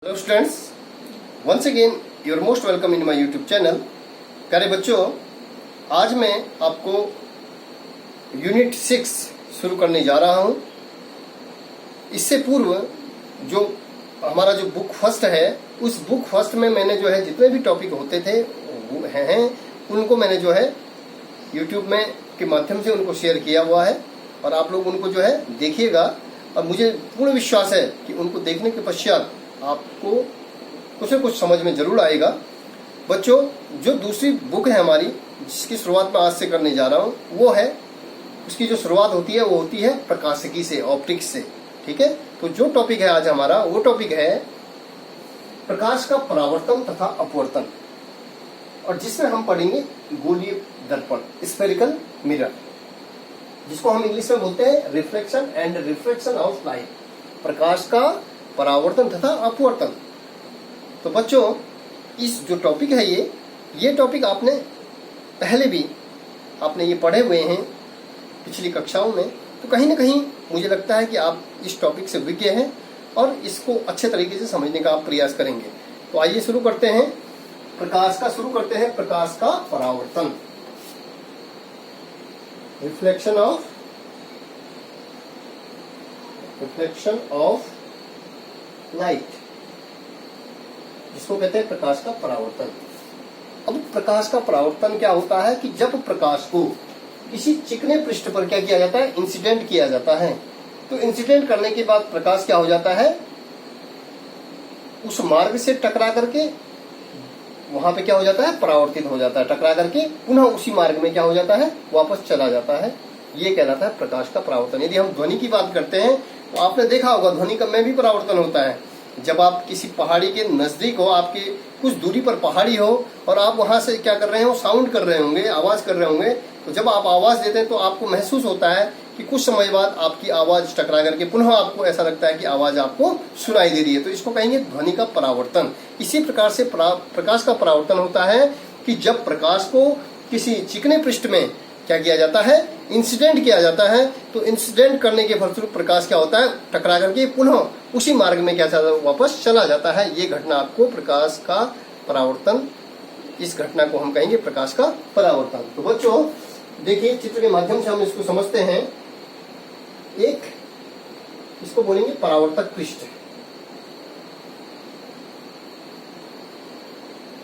Hello students, once again your most welcome in my YouTube channel. प्यारे बच्चों, आज मैं आपको यूनिट 6 शुरू करने जा रहा हूं। इससे पूर्व जो हमारा जो बुक फर्स्ट है, उस बुक फर्स्ट में मैंने जो है जितने भी टॉपिक होते थे वो हैं उनको मैंने जो है यूट्यूब में के माध्यम से उनको शेयर किया हुआ है और आप लोग उनको जो है देखिएगा। और मुझे पूर्ण विश्वास है कि उनको देखने के पश्चात आपको कुछ न कुछ समझ में जरूर आएगा। बच्चों, जो दूसरी बुक है हमारी, जिसकी शुरुआत मैं आज से करने जा रहा हूँ, वो है, उसकी जो शुरुआत होती है वो होती है प्रकाशिकी से, ऑप्टिक्स से। ठीक है, तो जो टॉपिक है आज हमारा, वो टॉपिक है प्रकाश का परावर्तन तथा अपवर्तन, और जिसमें हम पढ़ेंगे गोलीय दर्पण, स्फेरिकल मिरर, जिसको हम इंग्लिश में बोलते हैं reflection and refraction of light, प्रकाश का परावर्तन तथा अपवर्तन। तो बच्चों, इस जो टॉपिक है ये टॉपिक आपने पहले भी आपने ये पढ़े हुए हैं पिछली कक्षाओं में, तो कहीं ना कहीं मुझे लगता है कि आप इस टॉपिक से विज्ञ हैं और इसको अच्छे तरीके से समझने का आप प्रयास करेंगे। तो आइए शुरू करते हैं, प्रकाश का शुरू करते हैं, प्रकाश का परावर्तन, रिफ्लेक्शन ऑफ लाइट, जिसको कहते हैं प्रकाश का परावर्तन। अब प्रकाश का परावर्तन क्या होता है कि जब प्रकाश को किसी चिकने पृष्ठ पर क्या किया जाता है, इंसिडेंट किया जाता है, तो इंसिडेंट करने के बाद प्रकाश क्या हो जाता है, उस मार्ग से टकरा करके वहां पे क्या हो जाता है, परावर्तित हो जाता है, टकरा करके पुनः उसी मार्ग में क्या हो जाता है, वापस चला जाता है। ये कहलाता है प्रकाश का परावर्तन। यदि हम ध्वनि की बात करते हैं तो आपने देखा होगा ध्वनि का में भी परावर्तन होता है। जब आप किसी पहाड़ी के नजदीक हो, आपके कुछ दूरी पर पहाड़ी हो और आप वहां से क्या कर रहे हो, साउंड कर रहे होंगे, आवाज कर रहे होंगे, तो जब आप आवाज देते हैं तो आपको महसूस होता है कि कुछ समय बाद आपकी आवाज टकरा करके पुनः आपको ऐसा लगता है कि आवाज आपको सुनाई दे रही है, तो इसको कहेंगे ध्वनि का परावर्तन। इसी प्रकार से प्रकाश का परावर्तन होता है कि जब प्रकाश को किसी चिकने पृष्ठ में क्या किया जाता है, इंसिडेंट किया जाता है, तो इंसिडेंट करने के फलस्वरूप प्रकाश क्या होता है, टकरा करके पुनः उसी मार्ग में क्या वापस चला जाता है। ये घटना आपको प्रकाश का परावर्तन, इस घटना को हम कहेंगे प्रकाश का परावर्तन। तो बच्चों देखिए, चित्र के माध्यम से हम इसको समझते हैं। एक इसको बोलेंगे परावर्तक पृष्ठ,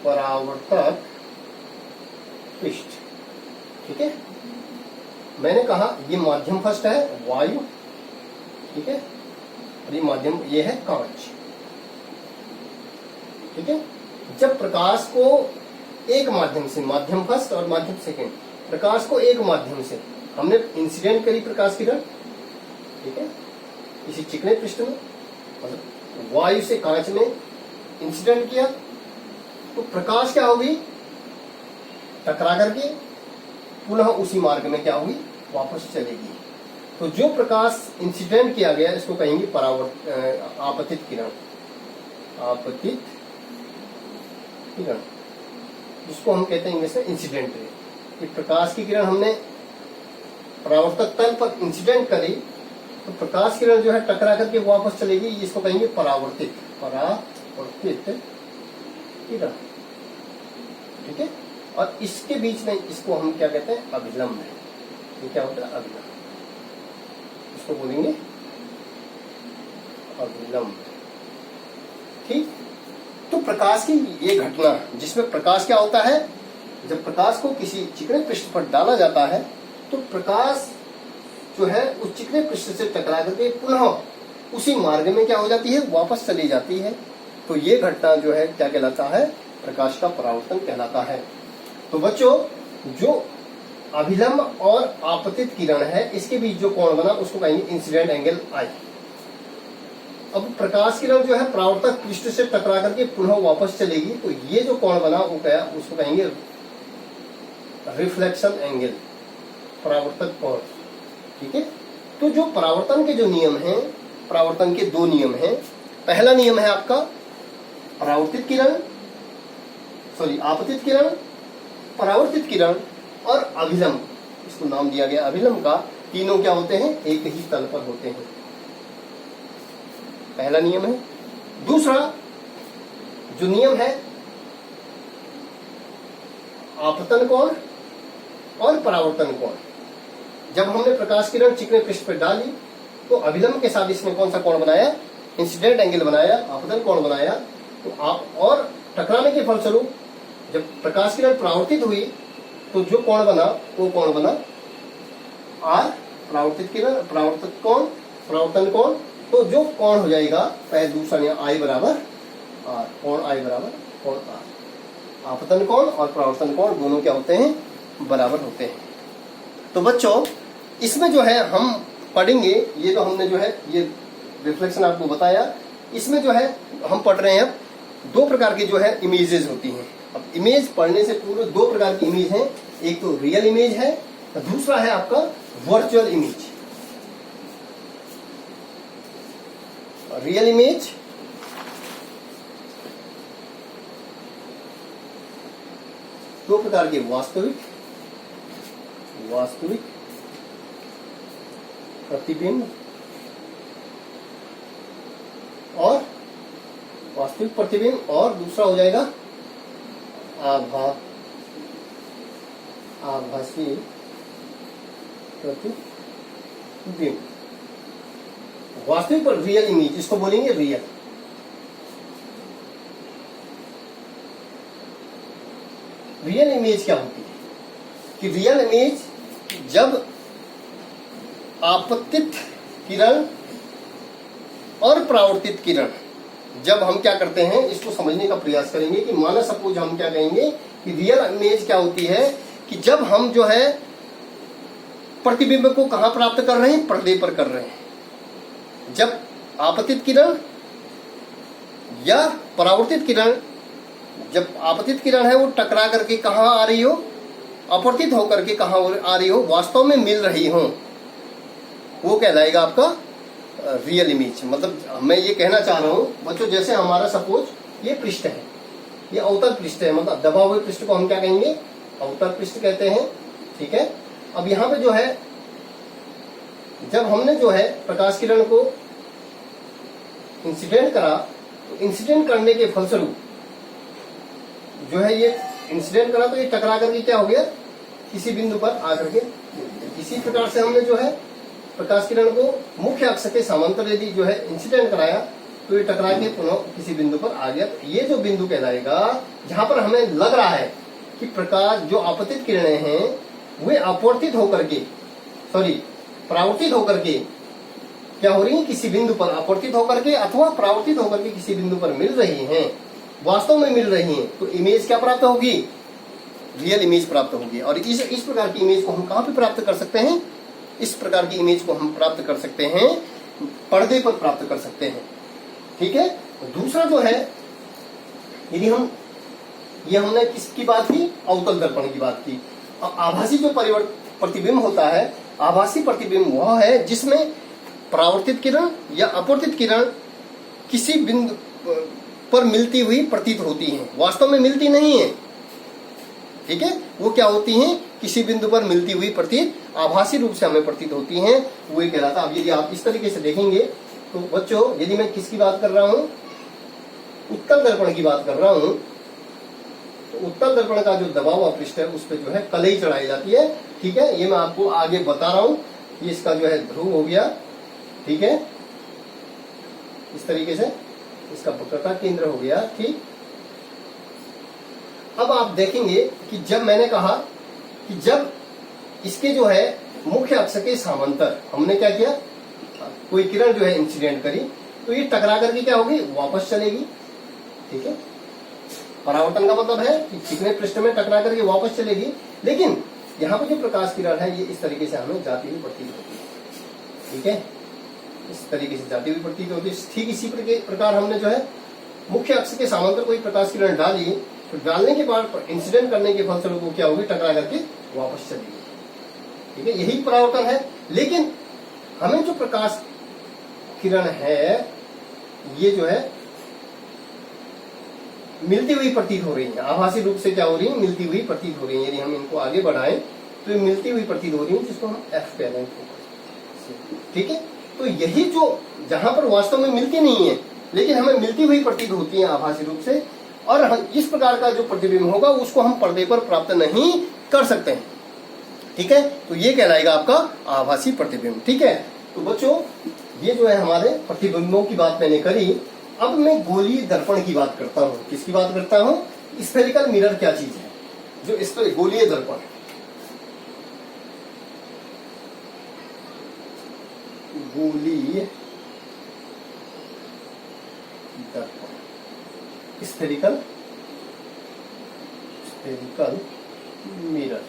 परावर्तक पृष्ठ। ठीक है, मैंने कहा ये माध्यम फर्स्ट है वायु, ठीक है, और ये माध्यम ये है कांच। ठीक है, जब प्रकाश को एक माध्यम से, माध्यम फर्स्ट और माध्यम सेकेंड, प्रकाश को एक माध्यम से हमने इंसिडेंट करी प्रकाश किरण, ठीक है, इसी चिकने पृष्ठ में, मतलब वायु से कांच में इंसिडेंट किया, तो प्रकाश क्या होगी, टकरा करके पुनः उसी मार्ग में क्या होगी, वापस चलेगी। तो जो प्रकाश इंसिडेंट किया गया इसको कहेंगे आपतित किरण, आपतित किरण, जिसको हम कहते हैं इंग्लिश में इंसिडेंट रे। कि प्रकाश की किरण हमने परावर्तक तल पर इंसिडेंट करी, तो प्रकाश किरण जो है टकरा करके वापस चलेगी, इसको कहेंगे परावर्तित किरण। ठीक है, और इसके बीच में इसको हम क्या कहते हैं, अभिलंब है। ये क्या होता है, अभिलंब, इसको बोलेंगे अभिलंब। ठीक, तो प्रकाश की ये घटना, जिसमें प्रकाश क्या होता है, जब प्रकाश को किसी चिकने पृष्ठ पर डाला जाता है तो प्रकाश जो है उस चिकने पृष्ठ से टकरा करके पुनः उसी मार्ग में क्या हो जाती है, वापस चली जाती है। तो ये घटना जो है क्या कहलाता है, प्रकाश का परावर्तन कहलाता है। तो बच्चों, जो अभिलंब और आपतित किरण है, इसके बीच जो कोण बना उसको कहेंगे इंसिडेंट एंगल आई। अब प्रकाश किरण जो है परावर्तक पृष्ठ से टकरा करके पुनः वापस चलेगी, तो ये जो कोण बना वो क्या, उसको कहेंगे रिफ्लेक्शन एंगल, परावर्तक कोण। ठीक है, तो जो परावर्तन के जो नियम हैं, परावर्तन के दो नियम हैं। पहला नियम है आपका परावर्तित किरण, सॉरी आपतित किरण, परावर्तित किरण और अभिलंब, इसको नाम दिया गया अभिलंब का। तीनों क्या होते हैं, एक ही तल पर होते हैं, पहला नियम है। दूसरा, जो नियम है आपतन कोण और परावर्तन कोण, जब हमने प्रकाश किरण चिकने पृष्ठ पर डाली तो अभिलंब के साथ इसने कौन सा कोण बनाया, इंसिडेंट एंगल बनाया, आपतन कोण बनाया। तो आप और टकराने के फलस्वरूप जब प्रकाश किरण परावर्तित हुई तो जो कोण बना वो कोण बना आर, परावर्तित किरण, परावर्तित कोण, परावर्तन कोण। तो जो कोण हो जाएगा पहले दूसरा नियम आई बराबर आर, कोण आई बराबर कोण आर। आपतन कोण और परावर्तन कोण दोनों क्या होते हैं, बराबर होते हैं। तो बच्चों इसमें जो है हम पढ़ेंगे, ये तो हमने जो है ये रिफ्लेक्शन आपको बताया, इसमें जो है हम पढ़ रहे हैं अब दो प्रकार की जो है इमेजेस होती हैं। अब इमेज पढ़ने से पूर्व दो प्रकार की इमेज हैं, एक तो रियल इमेज है, दूसरा है आपका वर्चुअल इमेज। रियल इमेज दो प्रकार के, वास्तविक प्रतिबिंब और वास्तविक प्रतिबिंब, और दूसरा हो जाएगा आभासी प्रतिबिंब। वास्तविक पर रियल इमेज, इसको बोलेंगे रियल। रियल इमेज क्या होती है कि रियल इमेज जब आपतित किरण और परावर्तित किरण, जब हम क्या करते हैं इसको समझने का प्रयास करेंगे कि माना सपोज हम क्या कहेंगे कि रियल इमेज क्या होती है कि जब हम जो है प्रतिबिंब को कहां प्राप्त कर रहे हैं, पर्दे पर कर रहे हैं। जब आपतित किरण या परावर्तित किरण, जब आपतित किरण है वो टकरा करके कहां आ रही हो, अपवर्तित होकर के कहां आ रही हो, वास्तव में मिल रही हो, वो कहलाएगा आपका रियल इमेज। मतलब मैं ये कहना चाह रहा हूं बच्चों, जैसे हमारा सपोज ये पृष्ठ है, ये अवतल पृष्ठ है, मतलब दबा हुए पृष्ठ को हम क्या कहेंगे, अवतल पृष्ठ कहते हैं। ठीक है, अब यहां पे जो है जब हमने जो है प्रकाश किरण को इंसिडेंट करा, तो इंसिडेंट करने के फलस्वरूप जो है ये इंसिडेंट करा तो ये टकरा करके क्या हो गया, किसी बिंदु पर आकर के। इसी प्रकार से हमने जो है प्रकाश किरण को मुख्य अक्ष के समांतर यदि जो है इंसिडेंट कराया तो ये टकरा के पुनः किसी बिंदु पर आ गया। तो ये जो बिंदु कहलाएगा जहां पर हमें लग रहा है कि प्रकाश जो आपतित किरणें हैं वे अपवर्तित होकर के, परावर्तित होकर के क्या हो रही है, किसी बिंदु पर अपवर्तित होकर के अथवा परावर्तित होकर के किसी बिंदु पर मिल रही हैं, वास्तव में मिल रही हैं। तो इमेज क्या प्राप्त होगी, रियल इमेज प्राप्त होगी। और इस प्रकार की इमेज को हम कहां पे प्राप्त कर सकते हैं, इस प्रकार की इमेज को हम प्राप्त कर सकते हैं पर्दे पर प्राप्त कर सकते हैं। ठीक है, दूसरा जो है यदि हम ये हमने किसकी बात की, अवतल दर्पण की बात की। अब आभासी जो प्रतिबिंब होता है, आभासी प्रतिबिंब वह है जिसमें परावर्तित किरण या अपवर्तित किरण किसी बिंदु पर मिलती हुई प्रतीत होती हैं, वास्तव में मिलती नहीं है। ठीक है, वो क्या होती हैं, किसी बिंदु पर मिलती हुई प्रतीत, आभासी रूप से हमें प्रतीत होती हैं, वो ये कहलाता। अब यदि आप इस तरीके से देखेंगे तो बच्चों यदि मैं किसकी बात कर रहा हूं, उत्तल दर्पण की बात कर रहा हूं, तो उत्तल दर्पण का जो दबा हुआ पृष्ठ है उस पर जो है कलई चढ़ाई जाती है। ठीक है, ये मैं आपको आगे बता रहा हूं। ये इसका जो है ध्रुव हो गया। ठीक है, इस तरीके से इसका वक्रता केंद्र हो गया। ठीक, अब आप देखेंगे कि जब मैंने कहा कि जब इसके जो है मुख्य अक्ष के समांतर हमने क्या किया, कोई किरण जो है इंसिडेंट करी तो ये टकरा करके क्या होगी, वापस चलेगी। ठीक है, परावर्तन का मतलब है कि चिकने पृष्ठ में टकरा करके वापस चलेगी, लेकिन यहाँ पर जो प्रकाश किरण है ये इस तरीके से हमें जाती हुई प्रतीत होती है। ठीक है, इस तरीके से जाती हुई प्रतीत होती है। ठीक इसी प्रकार हमने जो है मुख्य अक्ष के समांतर कोई प्रकाश किरण डाली, तो डालने के बाद इंसिडेंट करने के फलस्वरूप वो क्या होगी, टकरा करके वापस चलेगी। ठीक है, यही परावर्तन है। लेकिन हमें जो प्रकाश किरण है ये जो है मिलती हुई प्रतीत हो रही है, आभासी रूप से क्या हो रही है, मिलती हुई प्रतीत हो रही है। यदि हम इनको आगे बढ़ाएं तो ये मिलती हुई प्रतीत हो रही है, जिसको हम एफ कह रहे हैं। ठीक है, तो यही जो जहां पर वास्तव में मिलती नहीं है लेकिन हमें मिलती हुई प्रतीत होती है आभासी रूप से, और इस प्रकार का जो प्रतिबिंब होगा उसको हम पर्दे पर प्राप्त नहीं कर सकते हैं। ठीक है, तो ये कहलाएगा आपका आभासी प्रतिबिंब। ठीक है, तो बच्चों ये जो है हमारे प्रतिबिंबों की बात मैंने करी। अब मैं गोलीय दर्पण की बात करता हूँ। किसकी बात करता हूँ? स्फेरिकल मिरर क्या चीज है? जो इस पर गोलीय दर्पण, गोलीय दर्पण, स्फेरिकल मिरर।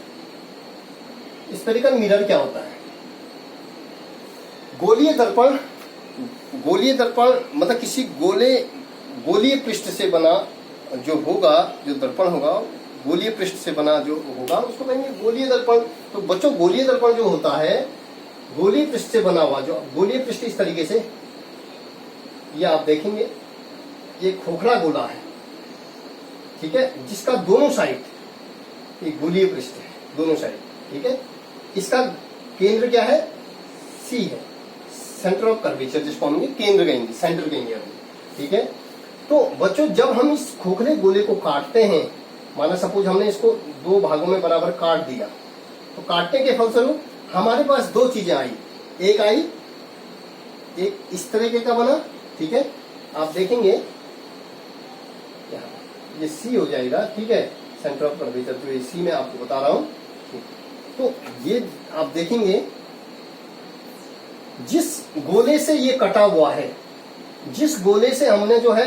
स्फेरिकल मिरर क्या होता है? गोलीय दर्पण, गोलीय दर्पण मतलब किसी गोलीय पृष्ठ से बना जो होगा, जो दर्पण होगा गोलीय पृष्ठ से बना जो होगा उसको कहेंगे गोलीय दर्पण। तो बच्चों गोलीय दर्पण जो होता है गोलीय पृष्ठ से बना हुआ, जो गोलीय पृष्ठ इस तरीके से, ये आप देखेंगे ये खोखला गोला है, ठीक है, जिसका दोनों साइड, ये गोलीय पृष्ठ है दोनों साइड, ठीक है। इसका केंद्र क्या है? सी है, सेंटर ऑफ कर्वेचर, जिसको हम केंद्र कहेंगे, सेंटर कहेंगे अभी, ठीक है। तो बच्चों जब हम इस खोखले गोले को काटते हैं, माना सपोज हमने इसको दो भागों में बराबर काट दिया, तो काटने के फलस्वरूप हमारे पास दो चीजें आई। एक आई, एक इस तरीके का बना, ठीक है, आप देखेंगे ये सी हो जाएगा, ठीक है, सेंटर ऑफ कर्वेचर, तो ये सी मैं आपको बता रहा हूं। तो ये आप देखेंगे जिस गोले से ये कटा हुआ है, जिस गोले से हमने जो है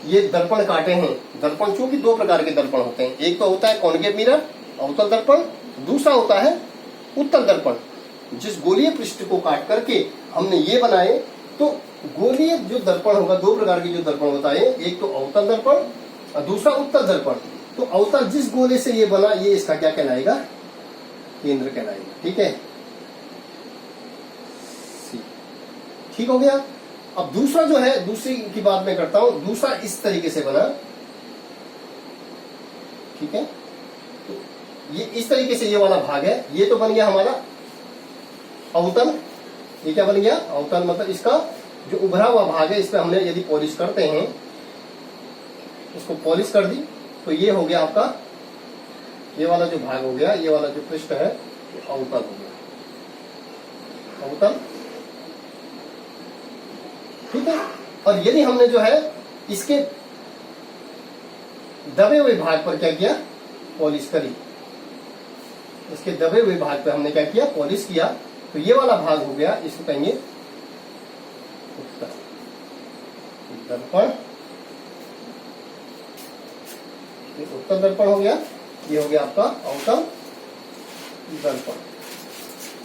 ये दर्पण काटे हैं, दर्पण चूंकि दो प्रकार के दर्पण होते हैं, एक तो होता है कॉन्केव मिरर अवतल दर्पण, दूसरा होता है उत्तल दर्पण। जिस गोलीय पृष्ठ को काट करके हमने ये बनाए, तो गोलीय जो दर्पण होगा, दो प्रकार के जो दर्पण होता है, एक तो अवतल दर्पण और दूसरा उत्तल दर्पण। तो अवतल जिस गोले से ये बना, ये इसका क्या कहलाएगा? केंद्र कहलाएगा, ठीक है, ठीक हो गया। अब दूसरा जो है, दूसरी की बात मैं करता हूं, दूसरा इस तरीके से बना, ठीक है, तो ये इस तरीके से ये वाला भाग है, ये तो बन गया हमारा अवतल। ये क्या बन गया? अवतल, मतलब इसका जो उभरा हुआ भाग है, इस पे हमने यदि पॉलिश करते हैं, इसको पॉलिश कर दी, तो ये हो गया आपका, ये वाला जो भाग हो गया, ये वाला जो पृष्ठ है, तो अवतल हो गया, अवतल, ठीक है। और यदि हमने जो है इसके दबे हुए भाग पर क्या किया? पॉलिश करी, इसके दबे हुए भाग पर हमने क्या किया? पॉलिश किया, तो ये वाला भाग हो गया, इसको कहेंगे उत्तल दर्पण, उत्तल दर्पण हो गया, ये हो गया आपका अवतल दर्पण,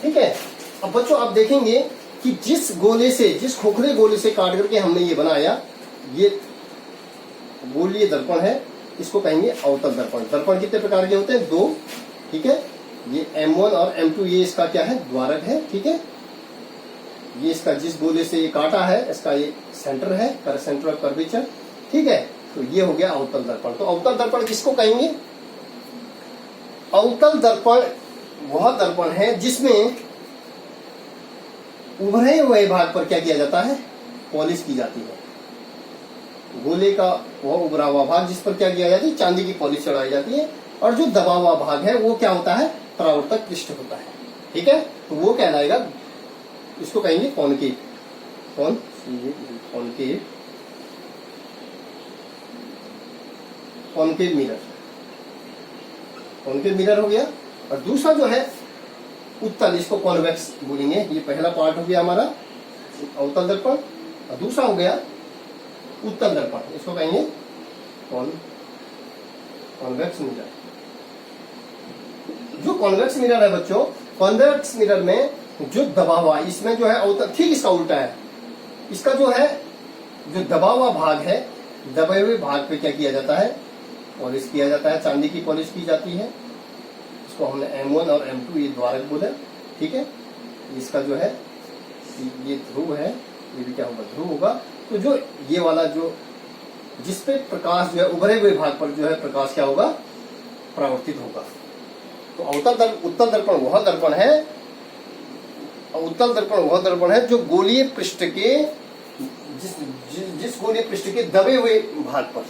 ठीक है। अब बच्चों आप देखेंगे कि जिस गोले से, जिस खोखले गोले से काट करके हमने ये बनाया, ये गोलीय दर्पण है, इसको कहेंगे अवतल दर्पण। दर्पण कितने प्रकार के होते हैं? दो, ठीक है। ये M1 और M2, ये इसका क्या है? द्वारक है, ठीक है। ये इसका जिस गोले से ये काटा है, इसका ये सेंटर है, सेंटर ऑफ कर्वेचर, ठीक है। तो ये हो गया अवतल दर्पण। तो अवतल दर्पण किसको कहेंगे? अवतल दर्पण वह दर्पण है जिसमें उभरे हुए भाग पर क्या किया जाता है? पॉलिश की जाती है। गोले का वह उभरा हुआ भाग जिस पर क्या किया जाती है? चांदी की पॉलिश चढ़ाई जाती है। और जो दबा हुआ भाग है वो क्या होता है? परावर्तक पृष्ठ होता है, ठीक है। तो वो कहलाएगा, इसको कहेंगे concave, concave, concave mirror, concave mirror हो गया। और दूसरा जो है उत्तल, इसको कॉन्वेक्स बोलेंगे। ये पहला पार्ट हो गया हमारा अवतल दर्पण, और दूसरा हो गया उत्तल दर्पण, इसको कहेंगे कॉन्वेक्स मिरर। जो कॉन्वेक्स मिरर है बच्चों, कॉन्वेक्स मिरर में जो दबा हुआ, इसमें जो है अवतल, ठीक इसका उल्टा है। इसका जो है, जो दबा हुआ भाग है, दबे हुए भाग पे क्या किया जाता है? पॉलिश किया जाता है, चांदी की पॉलिश की जाती है। इसको हमने M1 और M2 ये द्वारक बोले, ठीक है। इसका जो है ये ध्रुव है, ये भी क्या होगा? ध्रुव होगा। तो जो ये वाला जो जिसपे प्रकाश जो है उभरे हुए भाग पर जो है प्रकाश क्या होगा? परावर्तित होगा। तो उत्तल दर्पण वह दर्पण है, उत्तल दर्पण वह दर्पण है जो गोलीय पृष्ठ के जिस गोलीय पृष्ठ के दबे हुए भाग पर,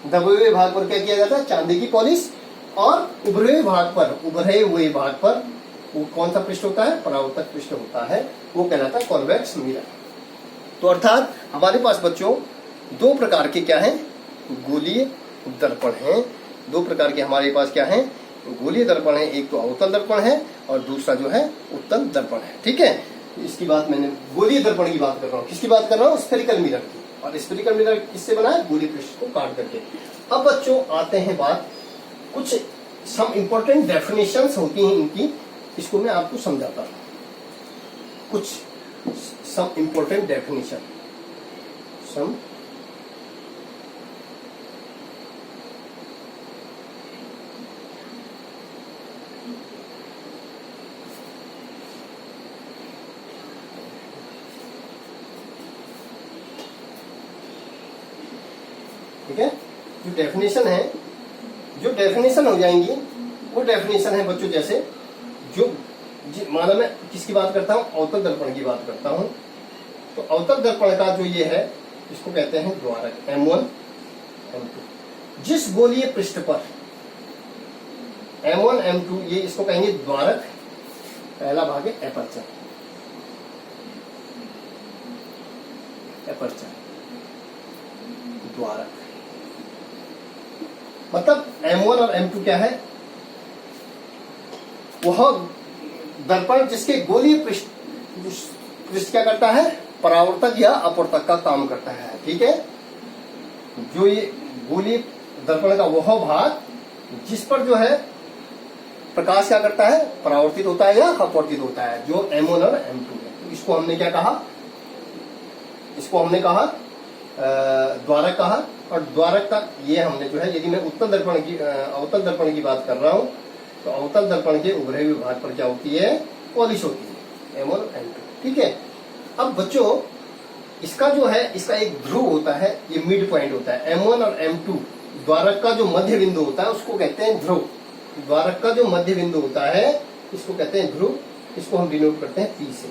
दबे हुए भाग पर क्या किया जाता है, चांदी की पॉलिश, और उभरे हुए भाग पर वो कौन सा पृष्ठ होता है, परावर्तक पृष्ठ होता है, वो कहलाता है कॉन्वेक्स मिरर। तो अर्थात हमारे पास बच्चों दो प्रकार के क्या हैं, गोलीय दर्पण हैं। दो प्रकार के हमारे पास क्या हैं, गोलीय दर्पण है। एक तो अवतल दर्पण है और दूसरा जो है उत्तल दर्पण है। ठीक है, इसकी बात मैंने गोलीय दर्पण की बात कर रहा हूँ। किसकी बात कर रहा हूँ, स्फेरिकल मिरर की। और स्फेरिकल मिरर किससे बना है, गोलीय पृष्ठ को काट करके। अब बच्चों आते हैं बात, कुछ सम इंपॉर्टेंट डेफिनेशंस होती हैं इनकी, इसको मैं आपको समझाता हूँ। कुछ सम इंपॉर्टेंट डेफिनेशन, सम ठीक है, जो डेफिनेशन हो जाएंगी वो डेफिनेशन है बच्चों, जैसे जो माना मैं किसकी बात करता हूं, अवतल दर्पण की बात करता हूं। तो अवतल दर्पण का जो ये है, इसको कहते हैं द्वारक, M1 M2। जिस गोलीय पृष्ठ पर M1 M2, ये इसको कहेंगे द्वारक। पहला भाग है एपर्चर, द्वारक मतलब M1 और M2 क्या है, वह दर्पण जिसके गोलीय पृष्ठ क्या करता है, परावर्तक या अपवर्तक का काम करता है। ठीक है, जो ये गोलीय दर्पण का वह भाग जिस पर जो है प्रकाश क्या करता है, परावर्तित होता है या अपवर्तित होता है, जो M1 और M2 है। तो इसको हमने क्या कहा, इसको हमने कहा द्वारक कहा। और द्वारक का ये हमने जो है, यदि मैं अवतल दर्पण की बात कर रहा हूं, तो अवतल दर्पण के उभरे हुए भाग पर क्या होती है, पॉलिश होती है, M1 और M2। ठीक है, अब बच्चों इसका जो है, इसका एक ध्रुव होता है, ये मिड पॉइंट होता है। M1 और M2 द्वारक का जो मध्य बिंदु होता है उसको कहते हैं ध्रुव। द्वारक का जो मध्य बिंदु होता है इसको कहते हैं ध्रुव। इसको हम डिनोट करते हैं P से।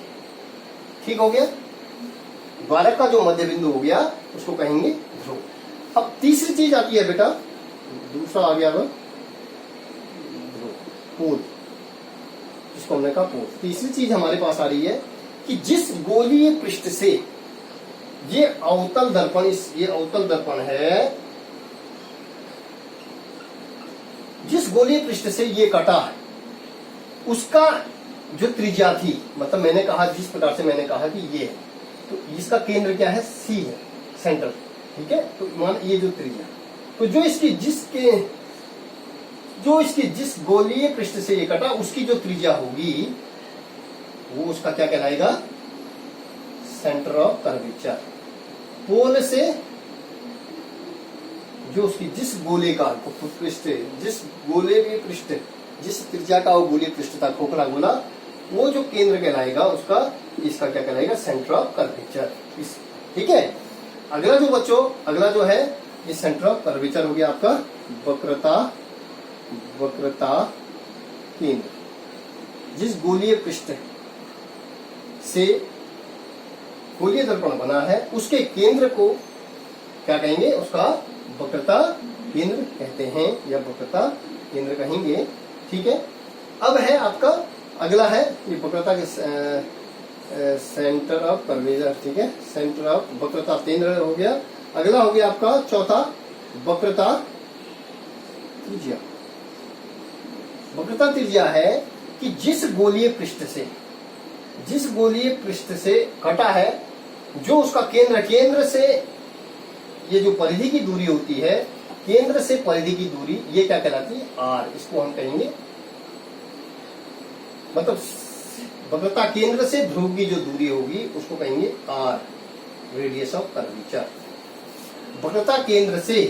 ठीक हो गया, द्वारक का जो मध्य बिंदु हो गया उसको कहेंगे ध्रुव। अब तीसरी चीज आती है बेटा, दूसरा आ गया ध्रुव, पोल, जिसको हमने कहा पोल। तीसरी चीज हमारे पास आ रही है कि जिस गोलीय पृष्ठ से ये अवतल दर्पण, ये अवतल दर्पण है, जिस गोलीय पृष्ठ से ये कटा, उसका जो त्रिज्या थी, मतलब मैंने कहा जिस प्रकार से मैंने कहा कि ये है, तो इसका केंद्र क्या है, C है, सेंटर। ठीक है, तो मान ये जो त्रिज्या, तो जो इसकी जिस गोलीय पृष्ठ से ये कटा उसकी जो त्रिज्या होगी वो उसका क्या कहलाएगा, सेंटर ऑफ कर्वेचर। पोल से जो उसकी जिस गोले का पृष्ठ, जिस गोले के पृष्ठ, जिस त्रिज्या का वो गोलीय पृष्ठ था, खोखला गोला, वो जो केंद्र कहलाएगा उसका, इसका क्या कहलाएगा, सेंटर ऑफ कर्वेचर। ठीक है, अगला जो बच्चों, अगला जो है ये सेंटर ऑफ कर्वेचर हो गया आपका वक्रता केंद्र। जिस गोलीय पृष्ठ से गोलीय दर्पण बना है उसके केंद्र को क्या कहेंगे, उसका वक्रता केंद्र कहते हैं या वक्रता केंद्र कहेंगे। ठीक है, अब है आपका अगला है ये वक्रता के सेंटर ऑफ कर्वेचर। ठीक है, सेंटर ऑफ वक्रता केंद्र हो गया। अगला हो गया आपका चौथा, वक्रता त्रिज्या। वक्रता त्रिज्या है कि जिस गोलीय पृष्ठ से कटा है, जो उसका केंद्र से ये जो परिधि की दूरी होती है, केंद्र से परिधि की दूरी, ये क्या कहलाती है, R। इसको हम कहेंगे, मतलब वक्रता केंद्र से ध्रुव की जो दूरी होगी उसको कहेंगे R, रेडियस ऑफ कर्वेचर। वक्रता केंद्र से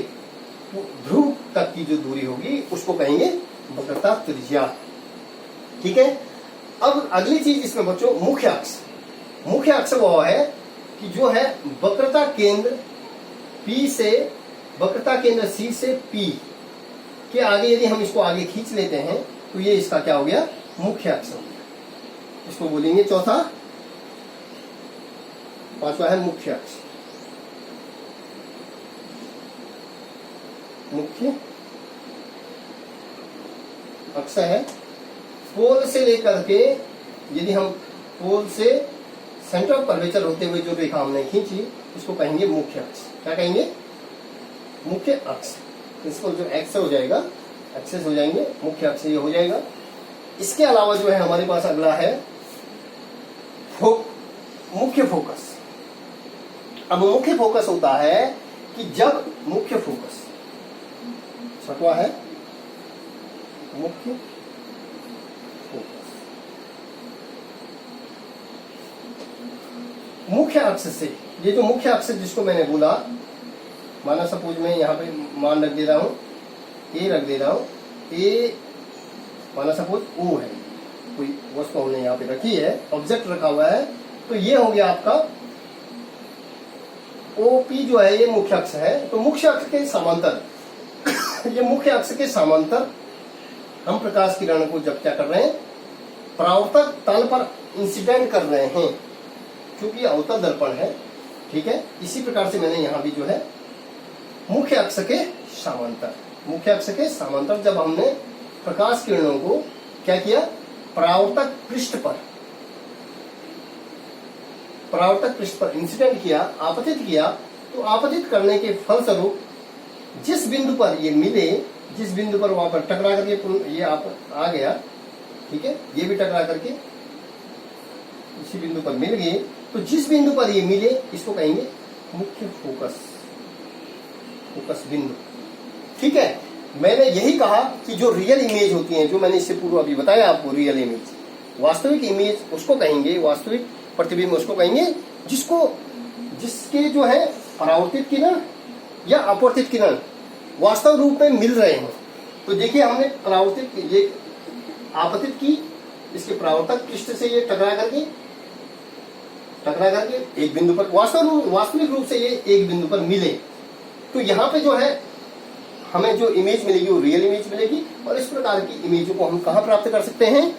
ध्रुव तक की जो दूरी होगी उसको कहेंगे वक्रता त्रिज्या। ठीक है, अब अगली चीज इसमें बच्चों मुख्य अक्ष वो है कि जो है वक्रता केंद्र P से, वक्रता केंद्र C से P के आगे यदि हम इसको आगे खींच लेते हैं तो ये इसका क्या हो गया, मुख्य अक्ष हो गया। इसको बोलेंगे चौथा। पांचवा है मुख्य अक्ष। मुख्य अक्ष है। पोल से लेकर के, यदि हम पोल से सेंटर ऑफ कर्वेचर होते हुए जो रेखा हमने खींची उसको कहेंगे मुख्य अक्ष। क्या कहेंगे? मुख्य अक्ष। इसको जो एक्स हो जाएगा, एक्सेस हो जाएंगे, मुख्य अक्ष ये हो जाएगा। इसके अलावा जो है हमारे पास अगला है मुख्य फोकस। अब मुख्य फोकस होता है कि जब मुख्य फोकस, छठवां है मुख्य फोकस, मुख्य अक्ष से, ये जो मुख्य अक्ष जिसको मैंने बोला, माना सपोज मैं यहाँ पे मान रख दे रहा हूँ, ए रख दे रहा हूँ, ए माना सपोज ओ है, कोई वस्तु हमने यहाँ पे रखी है, ऑब्जेक्ट रखा हुआ है, तो ये हो गया आपका ओपी जो है ये मुख्य अक्ष है। तो मुख्य अक्ष के समांतर ये मुख्य अक्ष के समांतर हम प्रकाश किरण को जब क्या कर रहे हैं, परावर्तक तल पर इंसिडेंट कर रहे हैं, क्योंकि अवतल दर्पण है, ठीक है। इसी प्रकार से मैंने यहाँ भी जो है मुख्य अक्ष के समांतर, मुख्य अक्ष के समांतर जब हमने प्रकाश किरणों को क्या किया, परावर्तक पृष्ठ पर इंसिडेंट किया, आपतित किया, तो आपतित करने के फलस्वरूप जिस बिंदु पर ये मिले, जिस बिंदु पर वहां पर टकरा करके ये आप आ गया, ठीक है, ये भी टकरा करके इसी बिंदु पर मिल गए, तो जिस बिंदु पर ये मिले इसको कहेंगे मुख्य फोकस बिंदु, ठीक है। मैंने यही कहा कि जो रियल इमेज होती है, जो मैंने इससे पूर्व अभी बताया आपको, रियल इमेज, वास्तविक इमेज उसको कहेंगे, वास्तविक प्रतिबिंब उसको कहेंगे जिसके जो है परावर्तित किरण या अपवर्तित किरण वास्तव रूप में मिल रहे हैं। तो देखिए हमने परावर्तित, ये आपतित की, इसके परावर्तक पृष्ठ से ये टकरा करके एक बिंदु पर वास्तविक रूप से ये एक बिंदु पर मिले, तो यहाँ पे जो है हमें जो इमेज मिलेगी वो रियल इमेज मिलेगी। और इस प्रकार की इमेजों को हम कहाँ प्राप्त कर सकते हैं,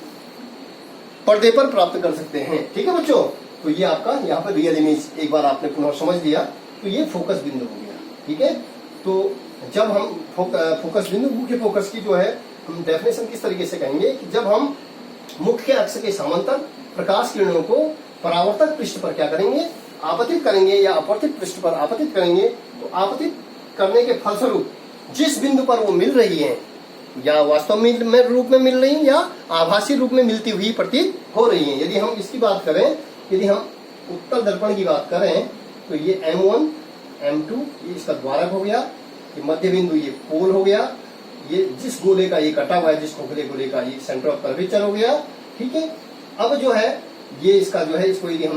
पर्दे पर प्राप्त कर सकते हैं, ठीक है बच्चों। तो ये आपका यहाँ पर रियल इमेज एक बार आपने पुनः समझ लिया, तो ये फोकस बिंदु हो गया, ठीक है। तो जब हम फोकस बिंदु, मुख्य फोकस की जो है हम डेफिनेशन किस तरीके से कहेंगे कि जब हम मुख्य अक्ष के समांतर प्रकाश किरणों को परावर्तक पृष्ठ पर क्या करेंगे, आपतित करेंगे या अपवर्तित पृष्ठ पर आपतित करेंगे, तो आपतित करने के फलस्वरूप जिस बिंदु पर वो मिल रही है, या वास्तव में रूप में मिल रही है या आभासी रूप में मिलती हुई प्रतीत हो रही है। यदि हम इसकी बात करें, यदि हम उत्तल दर्पण की बात करें, तो ये M1 M2 ये इसका द्वारक हो गया, ये मध्य बिंदु ये पोल हो गया, ये जिस गोले का ये कटा हुआ है, जिस खोखले गोले का ये सेंटर ऑफ कर्वेचर हो गया, ठीक है। अब जो है ये इसका जो है, इसको यदि हमने